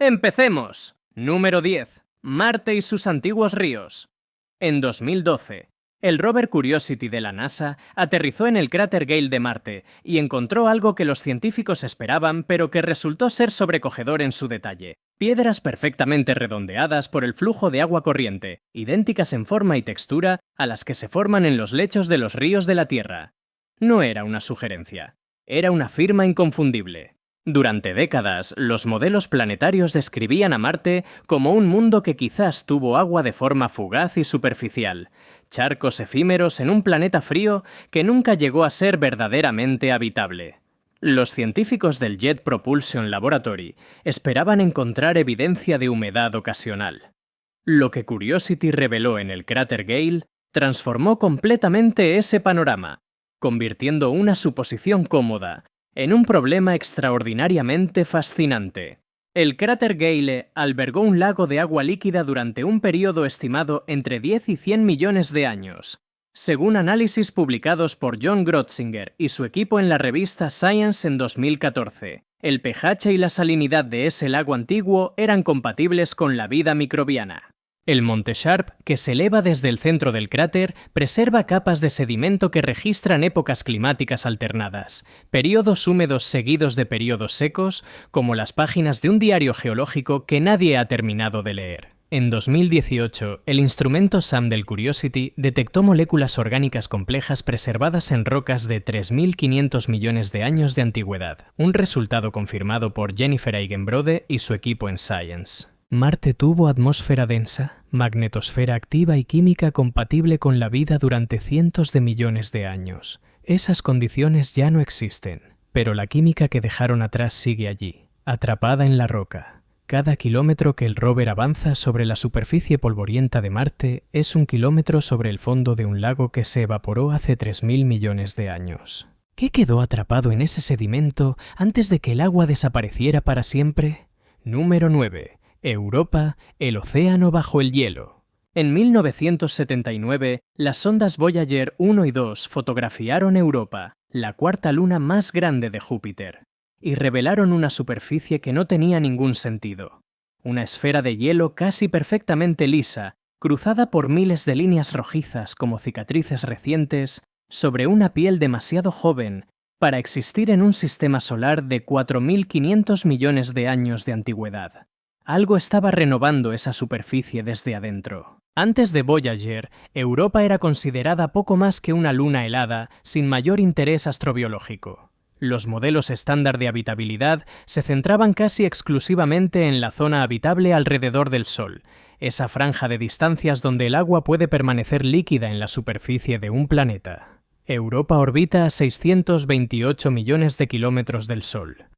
¡Empecemos! Número 10. Marte y sus antiguos ríos. En 2012, el rover Curiosity de la NASA aterrizó en el cráter Gale de Marte y encontró algo que los científicos esperaban, pero que resultó ser sobrecogedor en su detalle. Piedras perfectamente redondeadas por el flujo de agua corriente, idénticas en forma y textura a las que se forman en los lechos de los ríos de la Tierra. No era una sugerencia, era una firma inconfundible. Durante décadas, los modelos planetarios describían a Marte como un mundo que quizás tuvo agua de forma fugaz y superficial, charcos efímeros en un planeta frío que nunca llegó a ser verdaderamente habitable. Los científicos del Jet Propulsion Laboratory esperaban encontrar evidencia de humedad ocasional. Lo que Curiosity reveló en el cráter Gale transformó completamente ese panorama, convirtiendo una suposición cómoda en un problema extraordinariamente fascinante. El cráter Gale albergó un lago de agua líquida durante un período estimado entre 10 y 100 millones de años. Según análisis publicados por John Grotzinger y su equipo en la revista Science en 2014, el pH y la salinidad de ese lago antiguo eran compatibles con la vida microbiana. El monte Sharp, que se eleva desde el centro del cráter, preserva capas de sedimento que registran épocas climáticas alternadas, períodos húmedos seguidos de períodos secos, como las páginas de un diario geológico que nadie ha terminado de leer. En 2018, el instrumento SAM del Curiosity detectó moléculas orgánicas complejas preservadas en rocas de 3.500 millones de años de antigüedad, un resultado confirmado por Jennifer Eigenbrode y su equipo en Science. Marte tuvo atmósfera densa, magnetosfera activa y química compatible con la vida durante cientos de millones de años. Esas condiciones ya no existen, pero la química que dejaron atrás sigue allí, atrapada en la roca. Cada kilómetro que el rover avanza sobre la superficie polvorienta de Marte es un kilómetro sobre el fondo de un lago que se evaporó hace 3.000 millones de años. ¿Qué quedó atrapado en ese sedimento antes de que el agua desapareciera para siempre? Número 9. Europa, el océano bajo el hielo. En 1979, las sondas Voyager 1 y 2 fotografiaron Europa, la cuarta luna más grande de Júpiter, y revelaron una superficie que no tenía ningún sentido. Una esfera de hielo casi perfectamente lisa, cruzada por miles de líneas rojizas como cicatrices recientes, sobre una piel demasiado joven para existir en un sistema solar de 4.500 millones de años de antigüedad. Algo estaba renovando esa superficie desde adentro. Antes de Voyager, Europa era considerada poco más que una luna helada sin mayor interés astrobiológico. Los modelos estándar de habitabilidad se centraban casi exclusivamente en la zona habitable alrededor del Sol, esa franja de distancias donde el agua puede permanecer líquida en la superficie de un planeta. Europa orbita a 628 millones de kilómetros del Sol.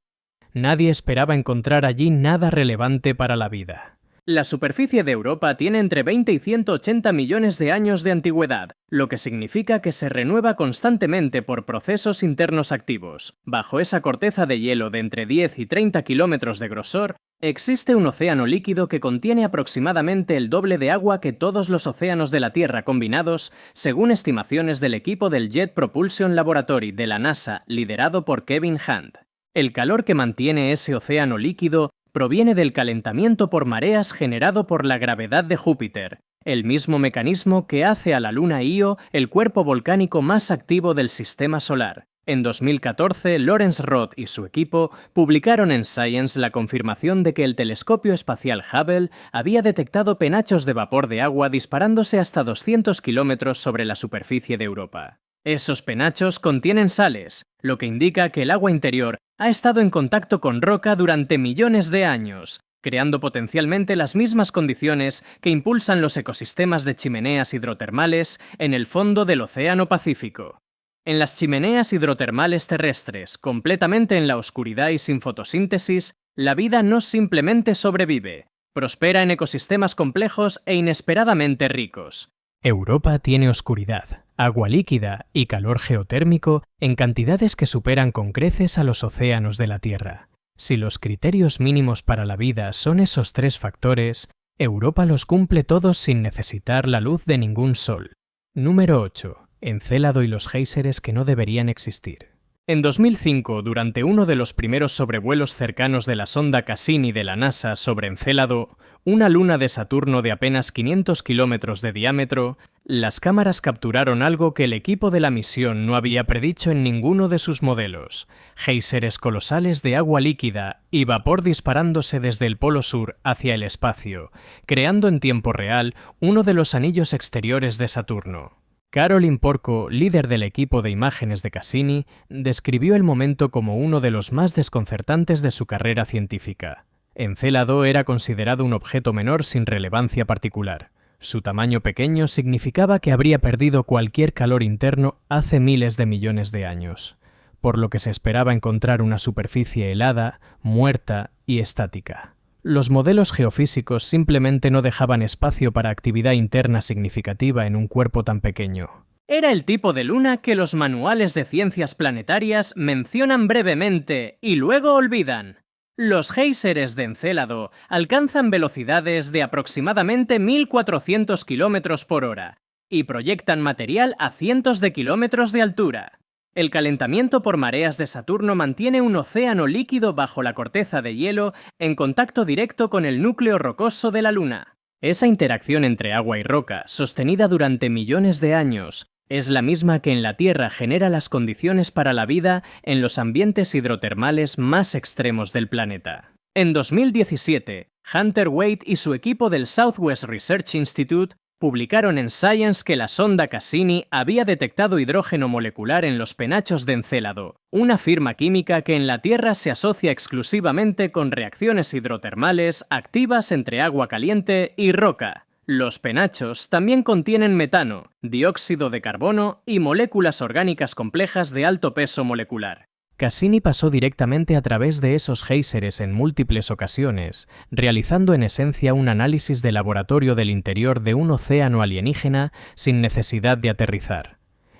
Nadie esperaba encontrar allí nada relevante para la vida. La superficie de Europa tiene entre 20 y 180 millones de años de antigüedad, lo que significa que se renueva constantemente por procesos internos activos. Bajo esa corteza de hielo de entre 10 y 30 kilómetros de grosor, existe un océano líquido que contiene aproximadamente el doble de agua que todos los océanos de la Tierra combinados, según estimaciones del equipo del Jet Propulsion Laboratory de la NASA, liderado por Kevin Hunt. El calor que mantiene ese océano líquido proviene del calentamiento por mareas generado por la gravedad de Júpiter, el mismo mecanismo que hace a la luna Io el cuerpo volcánico más activo del sistema solar. En 2014, Lawrence Roth y su equipo publicaron en Science la confirmación de que el telescopio espacial Hubble había detectado penachos de vapor de agua disparándose hasta 200 kilómetros sobre la superficie de Europa. Esos penachos contienen sales, lo que indica que el agua interior ha estado en contacto con roca durante millones de años, creando potencialmente las mismas condiciones que impulsan los ecosistemas de chimeneas hidrotermales en el fondo del Océano Pacífico. En las chimeneas hidrotermales terrestres, completamente en la oscuridad y sin fotosíntesis, la vida no simplemente sobrevive, prospera en ecosistemas complejos e inesperadamente ricos. Europa tiene oscuridad, agua líquida y calor geotérmico en cantidades que superan con creces a los océanos de la Tierra. Si los criterios mínimos para la vida son esos tres factores, Europa los cumple todos sin necesitar la luz de ningún sol. Número 8. Encélado y los géiseres que no deberían existir. En 2005, durante uno de los primeros sobrevuelos cercanos de la sonda Cassini de la NASA sobre Encélado, una luna de Saturno de apenas 500 kilómetros de diámetro, las cámaras capturaron algo que el equipo de la misión no había predicho en ninguno de sus modelos: géiseres colosales de agua líquida y vapor disparándose desde el polo sur hacia el espacio, creando en tiempo real uno de los anillos exteriores de Saturno. Caroline Porco, líder del equipo de imágenes de Cassini, describió el momento como uno de los más desconcertantes de su carrera científica. Encélado era considerado un objeto menor sin relevancia particular. Su tamaño pequeño significaba que habría perdido cualquier calor interno hace miles de millones de años, por lo que se esperaba encontrar una superficie helada, muerta y estática. Los modelos geofísicos simplemente no dejaban espacio para actividad interna significativa en un cuerpo tan pequeño. Era el tipo de luna que los manuales de ciencias planetarias mencionan brevemente y luego olvidan. Los géiseres de Encélado alcanzan velocidades de aproximadamente 1400 km por hora y proyectan material a cientos de kilómetros de altura. El calentamiento por mareas de Saturno mantiene un océano líquido bajo la corteza de hielo en contacto directo con el núcleo rocoso de la Luna. Esa interacción entre agua y roca, sostenida durante millones de años, es la misma que en la Tierra genera las condiciones para la vida en los ambientes hidrotermales más extremos del planeta. En 2017, Hunter Wade y su equipo del Southwest Research Institute publicaron en Science que la sonda Cassini había detectado hidrógeno molecular en los penachos de Encélado, una firma química que en la Tierra se asocia exclusivamente con reacciones hidrotermales activas entre agua caliente y roca. Los penachos también contienen metano, dióxido de carbono y moléculas orgánicas complejas de alto peso molecular. Cassini pasó directamente a través de esos géiseres en múltiples ocasiones, realizando en esencia un análisis de laboratorio del interior de un océano alienígena sin necesidad de aterrizar.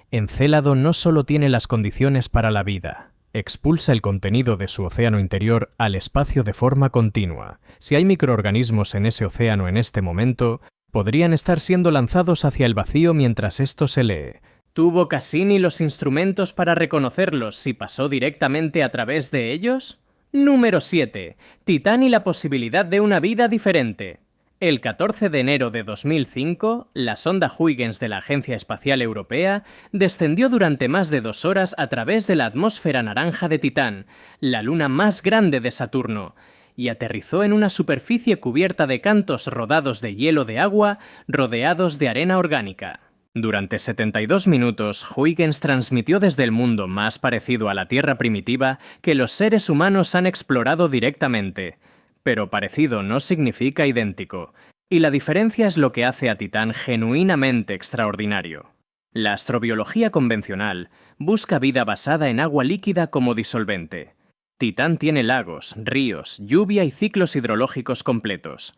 Encélado no solo tiene las condiciones para la vida, expulsa el contenido de su océano interior al espacio de forma continua. Si hay microorganismos en ese océano en este momento, podrían estar siendo lanzados hacia el vacío mientras esto se lee. ¿Tuvo Cassini los instrumentos para reconocerlos si pasó directamente a través de ellos? Número 7. Titán y la posibilidad de una vida diferente. El 14 de enero de 2005, la sonda Huygens de la Agencia Espacial Europea descendió durante más de 2 horas a través de la atmósfera naranja de Titán, la luna más grande de Saturno, y aterrizó en una superficie cubierta de cantos rodados de hielo de agua rodeados de arena orgánica. Durante 72 minutos, Huygens transmitió desde el mundo más parecido a la Tierra primitiva que los seres humanos han explorado directamente. Pero parecido no significa idéntico, y la diferencia es lo que hace a Titán genuinamente extraordinario. La astrobiología convencional busca vida basada en agua líquida como disolvente. Titán tiene lagos, ríos, lluvia y ciclos hidrológicos completos.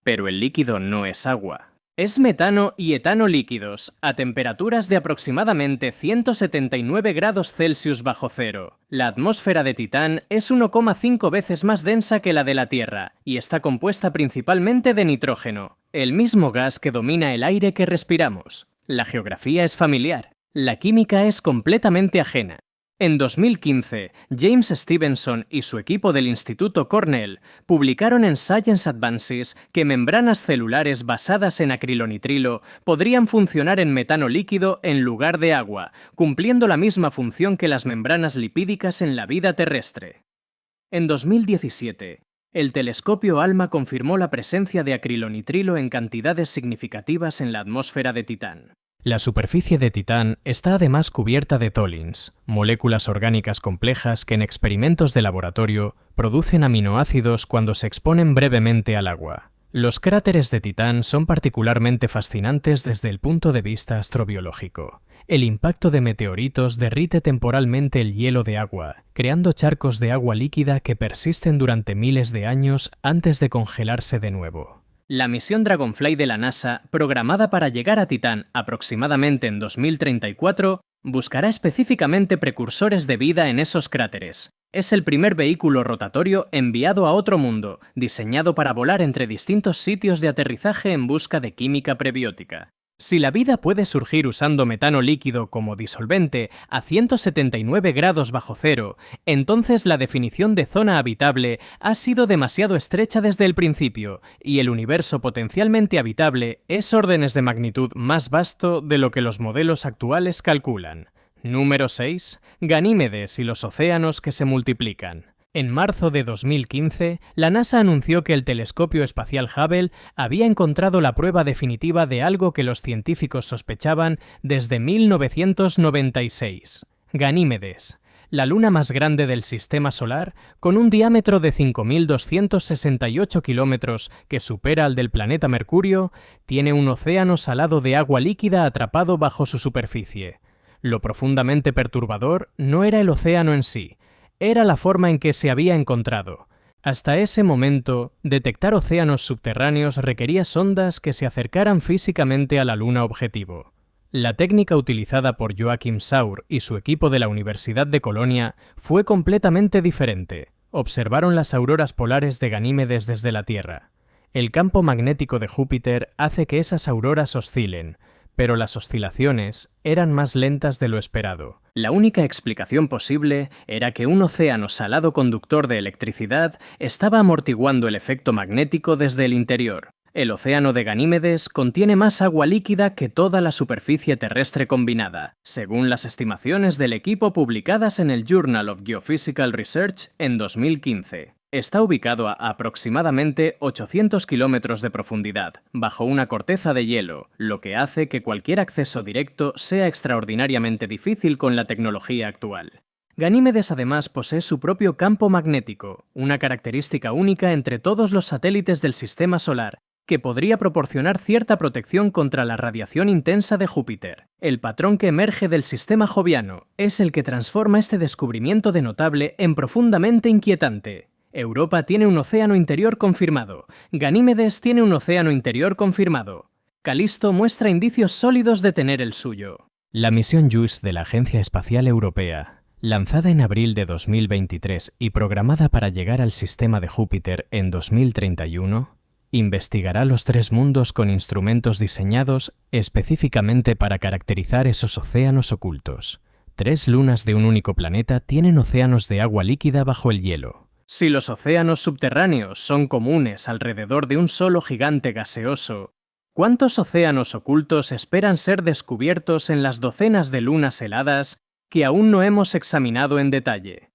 Pero el líquido no es agua. Es metano y etano líquidos, a temperaturas de aproximadamente 179 grados Celsius bajo cero. La atmósfera de Titán es 1,5 veces más densa que la de la Tierra, y está compuesta principalmente de nitrógeno, el mismo gas que domina el aire que respiramos. La geografía es familiar, la química es completamente ajena. En 2015, James Stevenson y su equipo del Instituto Cornell publicaron en Science Advances que membranas celulares basadas en acrilonitrilo podrían funcionar en metano líquido en lugar de agua, cumpliendo la misma función que las membranas lipídicas en la vida terrestre. En 2017, el telescopio ALMA confirmó la presencia de acrilonitrilo en cantidades significativas en la atmósfera de Titán. La superficie de Titán está además cubierta de tholins, moléculas orgánicas complejas que en experimentos de laboratorio producen aminoácidos cuando se exponen brevemente al agua. Los cráteres de Titán son particularmente fascinantes desde el punto de vista astrobiológico. El impacto de meteoritos derrite temporalmente el hielo de agua, creando charcos de agua líquida que persisten durante miles de años antes de congelarse de nuevo. La misión Dragonfly de la NASA, programada para llegar a Titán aproximadamente en 2034, buscará específicamente precursores de vida en esos cráteres. Es el primer vehículo rotatorio enviado a otro mundo, diseñado para volar entre distintos sitios de aterrizaje en busca de química prebiótica. Si la vida puede surgir usando metano líquido como disolvente a 179 grados bajo cero, entonces la definición de zona habitable ha sido demasiado estrecha desde el principio, y el universo potencialmente habitable es órdenes de magnitud más vasto de lo que los modelos actuales calculan. Número 6. Ganímedes y los océanos que se multiplican. En marzo de 2015, la NASA anunció que el telescopio espacial Hubble había encontrado la prueba definitiva de algo que los científicos sospechaban desde 1996. Ganímedes, la luna más grande del Sistema Solar, con un diámetro de 5.268 kilómetros que supera al del planeta Mercurio, tiene un océano salado de agua líquida atrapado bajo su superficie. Lo profundamente perturbador no era el océano en sí, era la forma en que se había encontrado. Hasta ese momento, detectar océanos subterráneos requería sondas que se acercaran físicamente a la luna objetivo. La técnica utilizada por Joachim Sauer y su equipo de la Universidad de Colonia fue completamente diferente. Observaron las auroras polares de Ganímedes desde la Tierra. El campo magnético de Júpiter hace que esas auroras oscilen, pero las oscilaciones eran más lentas de lo esperado. La única explicación posible era que un océano salado conductor de electricidad estaba amortiguando el efecto magnético desde el interior. El océano de Ganímedes contiene más agua líquida que toda la superficie terrestre combinada, según las estimaciones del equipo publicadas en el Journal of Geophysical Research en 2015. Está ubicado a aproximadamente 800 kilómetros de profundidad, bajo una corteza de hielo, lo que hace que cualquier acceso directo sea extraordinariamente difícil con la tecnología actual. Ganímedes además posee su propio campo magnético, una característica única entre todos los satélites del Sistema Solar, que podría proporcionar cierta protección contra la radiación intensa de Júpiter. El patrón que emerge del sistema joviano es el que transforma este descubrimiento de notable en profundamente inquietante. Europa tiene un océano interior confirmado. Ganímedes tiene un océano interior confirmado. Calisto muestra indicios sólidos de tener el suyo. La misión JUICE de la Agencia Espacial Europea, lanzada en abril de 2023 y programada para llegar al sistema de Júpiter en 2031, investigará los tres mundos con instrumentos diseñados específicamente para caracterizar esos océanos ocultos. 3 lunas de un único planeta tienen océanos de agua líquida bajo el hielo. Si los océanos subterráneos son comunes alrededor de un solo gigante gaseoso, ¿cuántos océanos ocultos esperan ser descubiertos en las docenas de lunas heladas que aún no hemos examinado en detalle?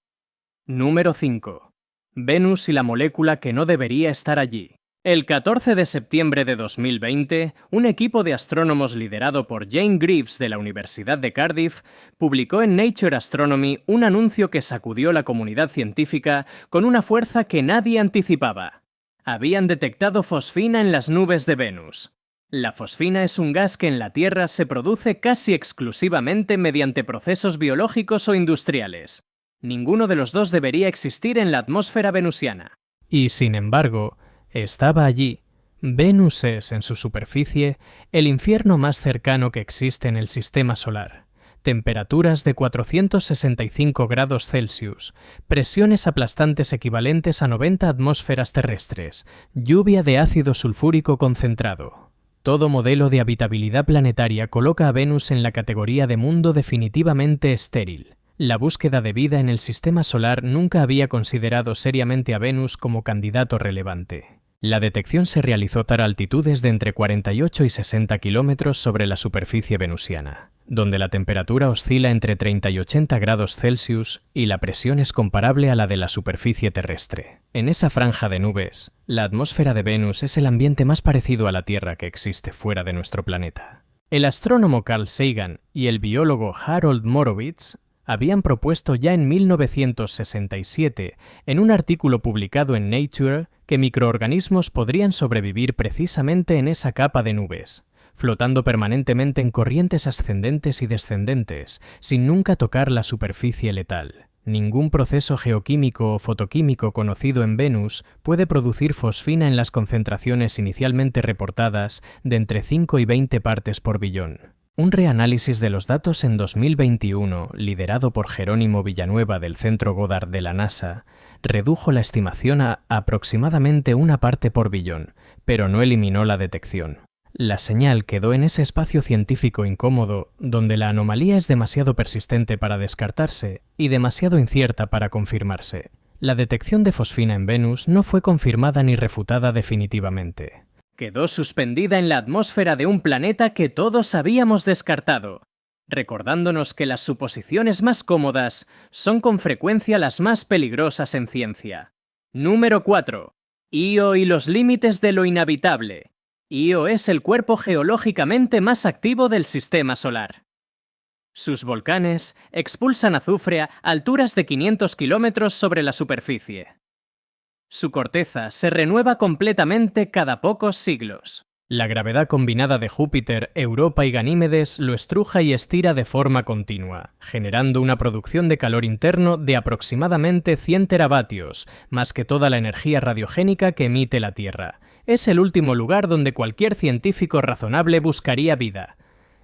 Número 5. Venus y la molécula que no debería estar allí. El 14 de septiembre de 2020, un equipo de astrónomos liderado por Jane Greaves de la Universidad de Cardiff publicó en Nature Astronomy un anuncio que sacudió la comunidad científica con una fuerza que nadie anticipaba. Habían detectado fosfina en las nubes de Venus. La fosfina es un gas que en la Tierra se produce casi exclusivamente mediante procesos biológicos o industriales. Ninguno de los dos debería existir en la atmósfera venusiana. Y sin embargo, estaba allí. Venus es, en su superficie, el infierno más cercano que existe en el Sistema Solar. Temperaturas de 465 grados Celsius, presiones aplastantes equivalentes a 90 atmósferas terrestres, lluvia de ácido sulfúrico concentrado. Todo modelo de habitabilidad planetaria coloca a Venus en la categoría de mundo definitivamente estéril. La búsqueda de vida en el Sistema Solar nunca había considerado seriamente a Venus como candidato relevante. La detección se realizó a altitudes de entre 48 y 60 kilómetros sobre la superficie venusiana, donde la temperatura oscila entre 30 y 80 grados Celsius y la presión es comparable a la de la superficie terrestre. En esa franja de nubes, la atmósfera de Venus es el ambiente más parecido a la Tierra que existe fuera de nuestro planeta. El astrónomo Carl Sagan y el biólogo Harold Morovitz habían propuesto ya en 1967, en un artículo publicado en Nature, que microorganismos podrían sobrevivir precisamente en esa capa de nubes, flotando permanentemente en corrientes ascendentes y descendentes, sin nunca tocar la superficie letal. Ningún proceso geoquímico o fotoquímico conocido en Venus puede producir fosfina en las concentraciones inicialmente reportadas de entre 5 y 20 partes por billón. Un reanálisis de los datos en 2021, liderado por Jerónimo Villanueva del Centro Goddard de la NASA, redujo la estimación a aproximadamente 1 parte por billón, pero no eliminó la detección. La señal quedó en ese espacio científico incómodo, donde la anomalía es demasiado persistente para descartarse y demasiado incierta para confirmarse. La detección de fosfina en Venus no fue confirmada ni refutada definitivamente. Quedó suspendida en la atmósfera de un planeta que todos habíamos descartado, recordándonos que las suposiciones más cómodas son con frecuencia las más peligrosas en ciencia. Número 4. Io y los límites de lo inhabitable. Io es el cuerpo geológicamente más activo del sistema solar. Sus volcanes expulsan azufre a alturas de 500 kilómetros sobre la superficie. Su corteza se renueva completamente cada pocos siglos. La gravedad combinada de Júpiter, Europa y Ganímedes lo estruja y estira de forma continua, generando una producción de calor interno de aproximadamente 100 teravatios, más que toda la energía radiogénica que emite la Tierra. Es el último lugar donde cualquier científico razonable buscaría vida.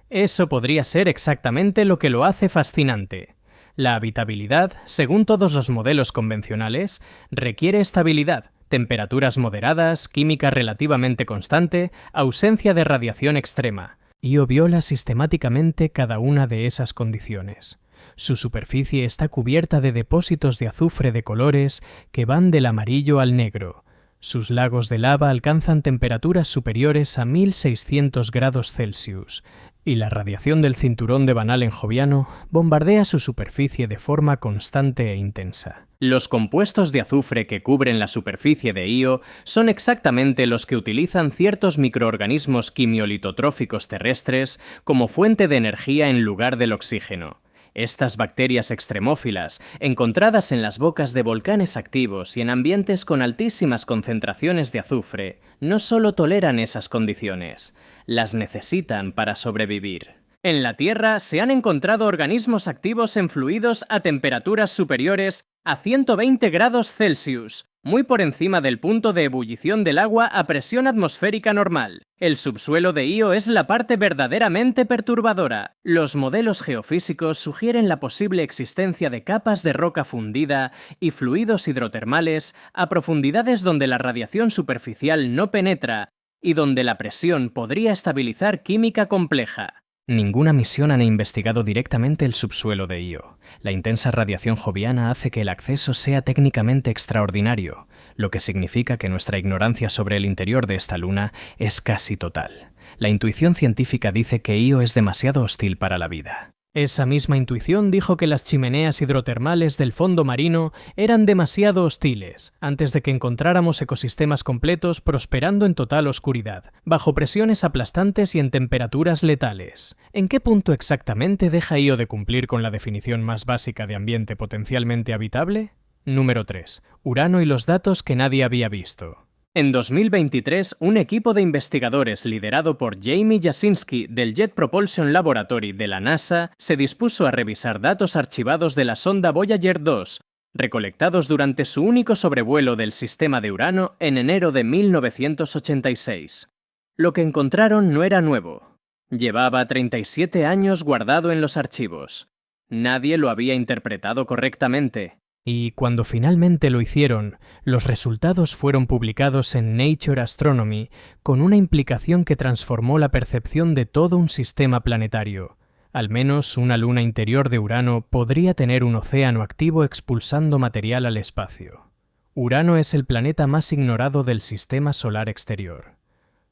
Eso podría ser exactamente lo que lo hace fascinante. La habitabilidad, según todos los modelos convencionales, requiere estabilidad, temperaturas moderadas, química relativamente constante, ausencia de radiación extrema. Io viola sistemáticamente cada una de esas condiciones. Su superficie está cubierta de depósitos de azufre de colores que van del amarillo al negro. Sus lagos de lava alcanzan temperaturas superiores a 1600 grados Celsius, y la radiación del cinturón de Van Allen joviano bombardea su superficie de forma constante e intensa. Los compuestos de azufre que cubren la superficie de Io son exactamente los que utilizan ciertos microorganismos quimiolitotróficos terrestres como fuente de energía en lugar del oxígeno. Estas bacterias extremófilas, encontradas en las bocas de volcanes activos y en ambientes con altísimas concentraciones de azufre, no solo toleran esas condiciones, las necesitan para sobrevivir. En la Tierra se han encontrado organismos activos en fluidos a temperaturas superiores a 120 grados Celsius, muy por encima del punto de ebullición del agua a presión atmosférica normal. El subsuelo de Io es la parte verdaderamente perturbadora. Los modelos geofísicos sugieren la posible existencia de capas de roca fundida y fluidos hidrotermales a profundidades donde la radiación superficial no penetra y donde la presión podría estabilizar química compleja. Ninguna misión ha investigado directamente el subsuelo de Io. La intensa radiación joviana hace que el acceso sea técnicamente extraordinario, lo que significa que nuestra ignorancia sobre el interior de esta luna es casi total. La intuición científica dice que Io es demasiado hostil para la vida. Esa misma intuición dijo que las chimeneas hidrotermales del fondo marino eran demasiado hostiles, antes de que encontráramos ecosistemas completos prosperando en total oscuridad, bajo presiones aplastantes y en temperaturas letales. ¿En qué punto exactamente deja Io de cumplir con la definición más básica de ambiente potencialmente habitable? Número 3. Urano y los datos que nadie había visto. En 2023, un equipo de investigadores liderado por Jamie Jasinski del Jet Propulsion Laboratory de la NASA se dispuso a revisar datos archivados de la sonda Voyager 2, recolectados durante su único sobrevuelo del sistema de Urano en enero de 1986. Lo que encontraron no era nuevo. Llevaba 37 años guardado en los archivos. Nadie lo había interpretado correctamente. Y cuando finalmente lo hicieron, los resultados fueron publicados en Nature Astronomy con una implicación que transformó la percepción de todo un sistema planetario. Al menos una luna interior de Urano podría tener un océano activo expulsando material al espacio. Urano es el planeta más ignorado del sistema solar exterior.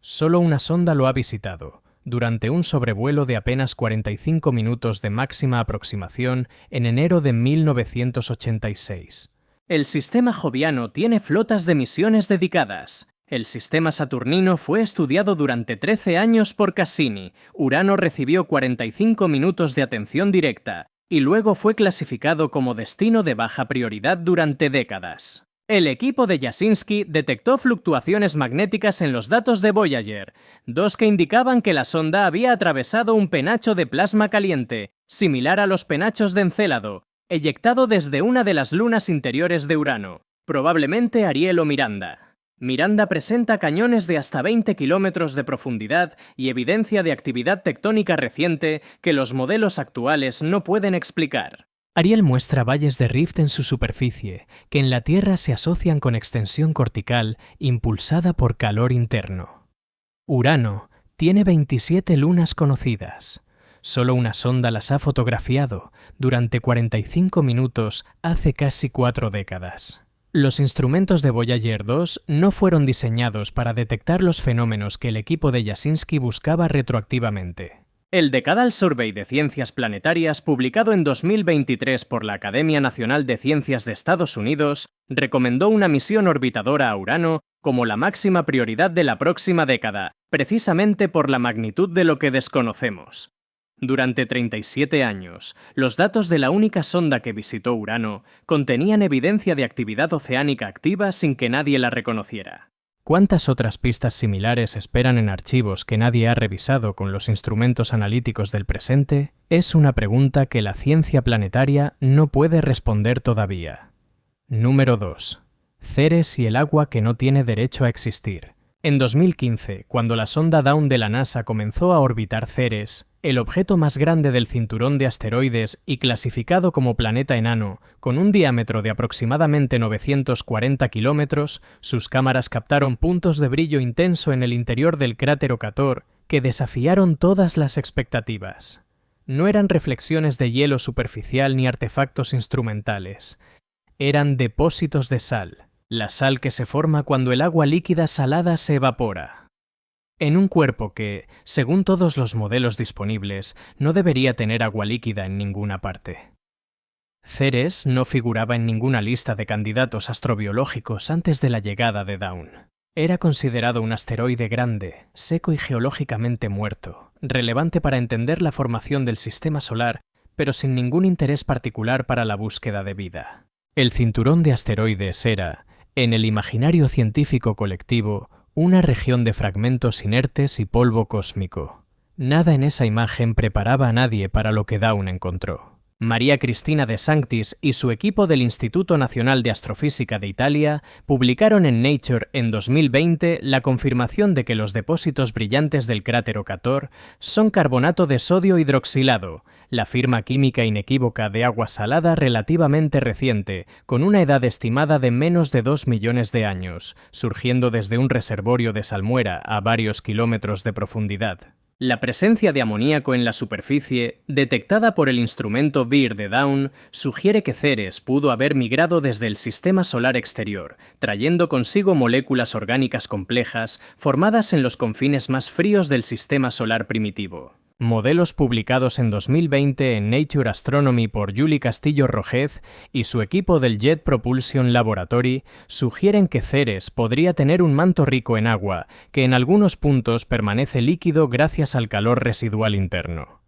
Solo una sonda lo ha visitado, durante un sobrevuelo de apenas 45 minutos de máxima aproximación en enero de 1986. El sistema joviano tiene flotas de misiones dedicadas. El sistema saturnino fue estudiado durante 13 años por Cassini. Urano recibió 45 minutos de atención directa y luego fue clasificado como destino de baja prioridad durante décadas. El equipo de Jasinski detectó fluctuaciones magnéticas en los datos de Voyager, dos que indicaban que la sonda había atravesado un penacho de plasma caliente, similar a los penachos de Encélado, eyectado desde una de las lunas interiores de Urano, probablemente Ariel o Miranda. Miranda presenta cañones de hasta 20 kilómetros de profundidad y evidencia de actividad tectónica reciente que los modelos actuales no pueden explicar. Ariel muestra valles de rift en su superficie, que en la Tierra se asocian con extensión cortical impulsada por calor interno. Urano Tiene 27 lunas conocidas. Solo una sonda las ha fotografiado durante 45 minutos hace casi 4 décadas. Los instrumentos de Voyager 2 no fueron diseñados para detectar los fenómenos que el equipo de Jasinski buscaba retroactivamente. El Decadal Survey de Ciencias Planetarias, publicado en 2023 por la Academia Nacional de Ciencias de Estados Unidos, recomendó una misión orbitadora a Urano como la máxima prioridad de la próxima década, precisamente por la magnitud de lo que desconocemos. Durante 37 años, los datos de la única sonda que visitó Urano contenían evidencia de actividad oceánica activa sin que nadie la reconociera. ¿Cuántas otras pistas similares esperan en archivos que nadie ha revisado con los instrumentos analíticos del presente? Es una pregunta que la ciencia planetaria no puede responder todavía. Número 2. Ceres y el agua que no tiene derecho a existir. En 2015, cuando la sonda Dawn de la NASA comenzó a orbitar Ceres, el objeto más grande del cinturón de asteroides y clasificado como planeta enano, con un diámetro de aproximadamente 940 kilómetros, sus cámaras captaron puntos de brillo intenso en el interior del cráter Ocator que desafiaron todas las expectativas. No eran reflexiones de hielo superficial ni artefactos instrumentales. Eran depósitos de sal, la sal que se forma cuando el agua líquida salada se evapora. En un cuerpo que, según todos los modelos disponibles, no debería tener agua líquida en ninguna parte. Ceres no figuraba en ninguna lista de candidatos astrobiológicos antes de la llegada de Dawn. Era considerado un asteroide grande, seco y geológicamente muerto, relevante para entender la formación del sistema solar, pero sin ningún interés particular para la búsqueda de vida. El cinturón de asteroides era, en el imaginario científico colectivo, una región de fragmentos inertes y polvo cósmico. Nada en esa imagen preparaba a nadie para lo que Dawn encontró. María Cristina de Sanctis y su equipo del Instituto Nacional de Astrofísica de Italia publicaron en Nature en 2020 la confirmación de que los depósitos brillantes del cráter Ocator son carbonato de sodio hidroxilado, la firma química inequívoca de agua salada relativamente reciente, con una edad estimada de menos de 2 millones de años, surgiendo desde un reservorio de salmuera a varios kilómetros de profundidad. La presencia de amoníaco en la superficie, detectada por el instrumento VIR de Dawn, sugiere que Ceres pudo haber migrado desde el sistema solar exterior, trayendo consigo moléculas orgánicas complejas formadas en los confines más fríos del sistema solar primitivo. Modelos publicados en 2020 en Nature Astronomy por Juli Castillo Rojez y su equipo del Jet Propulsion Laboratory sugieren que Ceres podría tener un manto rico en agua, que en algunos puntos permanece líquido gracias al calor residual interno.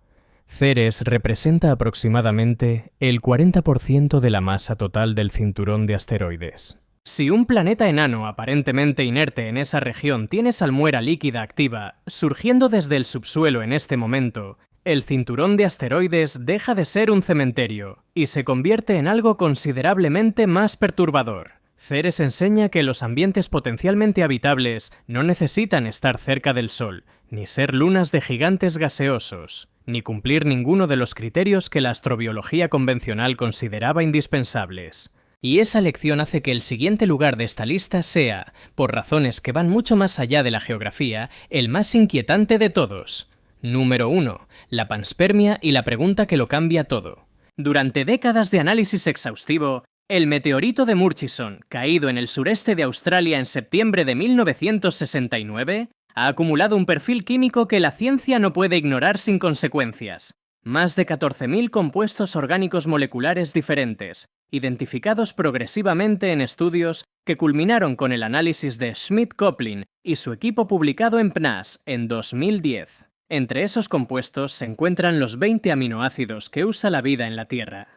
Ceres representa aproximadamente el 40% de la masa total del cinturón de asteroides. Si un planeta enano aparentemente inerte en esa región tiene salmuera líquida activa, surgiendo desde el subsuelo en este momento, el cinturón de asteroides deja de ser un cementerio y se convierte en algo considerablemente más perturbador. Ceres enseña que los ambientes potencialmente habitables no necesitan estar cerca del Sol, ni ser lunas de gigantes gaseosos, ni cumplir ninguno de los criterios que la astrobiología convencional consideraba indispensables. Y esa lección hace que el siguiente lugar de esta lista sea, por razones que van mucho más allá de la geografía, el más inquietante de todos. Número 1. La panspermia y la pregunta que lo cambia todo. Durante décadas de análisis exhaustivo, el meteorito de Murchison, caído en el sureste de Australia en septiembre de 1969, ha acumulado un perfil químico que la ciencia no puede ignorar sin consecuencias. Más de 14.000 compuestos orgánicos moleculares diferentes, identificados progresivamente en estudios que culminaron con el análisis de Schmidt-Coplin y su equipo publicado en PNAS en 2010. Entre esos compuestos se encuentran los 20 aminoácidos que usa la vida en la Tierra,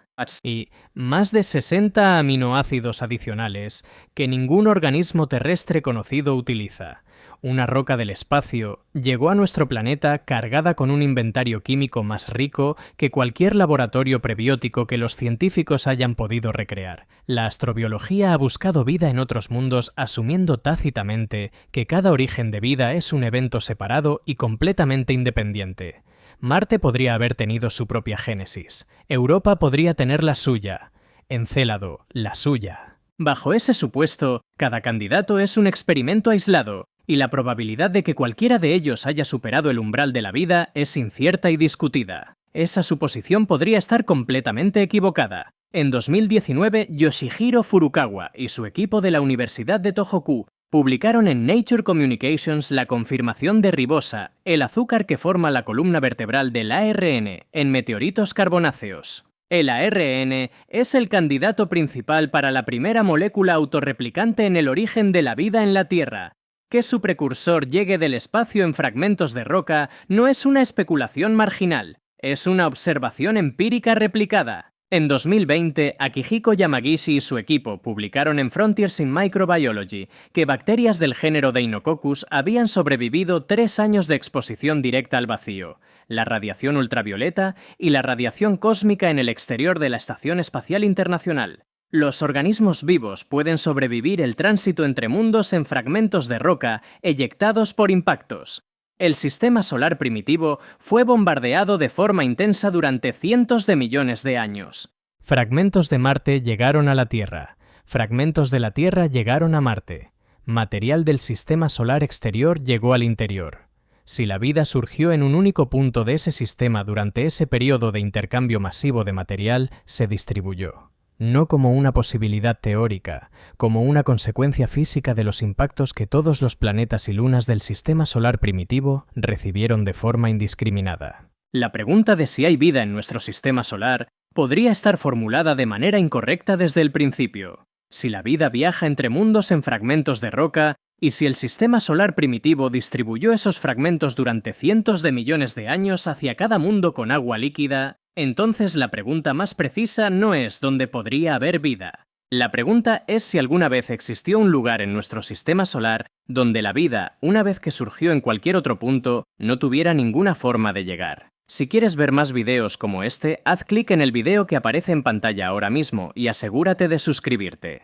y más de 60 aminoácidos adicionales que ningún organismo terrestre conocido utiliza. Una roca del espacio llegó a nuestro planeta cargada con un inventario químico más rico que cualquier laboratorio prebiótico que los científicos hayan podido recrear. La astrobiología ha buscado vida en otros mundos asumiendo tácitamente que cada origen de vida es un evento separado y completamente independiente. Marte podría haber tenido su propia génesis, Europa podría tener la suya, Encélado la suya. Bajo ese supuesto, cada candidato es un experimento aislado, y la probabilidad de que cualquiera de ellos haya superado el umbral de la vida es incierta y discutida. Esa suposición podría estar completamente equivocada. En 2019, Yoshihiro Furukawa y su equipo de la Universidad de Tohoku publicaron en Nature Communications la confirmación de ribosa, el azúcar que forma la columna vertebral del ARN, en meteoritos carbonáceos. El ARN es el candidato principal para la primera molécula autorreplicante en el origen de la vida en la Tierra. Que su precursor llegue del espacio en fragmentos de roca no es una especulación marginal, es una observación empírica replicada. En 2020, Akihiko Yamagishi y su equipo publicaron en Frontiers in Microbiology que bacterias del género Deinococcus habían sobrevivido 3 años de exposición directa al vacío, la radiación ultravioleta y la radiación cósmica en el exterior de la Estación Espacial Internacional. Los organismos vivos pueden sobrevivir el tránsito entre mundos en fragmentos de roca eyectados por impactos. El sistema solar primitivo fue bombardeado de forma intensa durante cientos de millones de años. Fragmentos de Marte llegaron a la Tierra. Fragmentos de la Tierra llegaron a Marte. Material del sistema solar exterior llegó al interior. Si la vida surgió en un único punto de ese sistema durante ese periodo de intercambio masivo de material, se distribuyó. No como una posibilidad teórica, como una consecuencia física de los impactos que todos los planetas y lunas del sistema solar primitivo recibieron de forma indiscriminada. La pregunta de si hay vida en nuestro sistema solar podría estar formulada de manera incorrecta desde el principio. Si la vida viaja entre mundos en fragmentos de roca, y si el sistema solar primitivo distribuyó esos fragmentos durante cientos de millones de años hacia cada mundo con agua líquida, entonces la pregunta más precisa no es dónde podría haber vida. La pregunta es si alguna vez existió un lugar en nuestro sistema solar donde la vida, una vez que surgió en cualquier otro punto, no tuviera ninguna forma de llegar. Si quieres ver más videos como este, haz clic en el video que aparece en pantalla ahora mismo y asegúrate de suscribirte.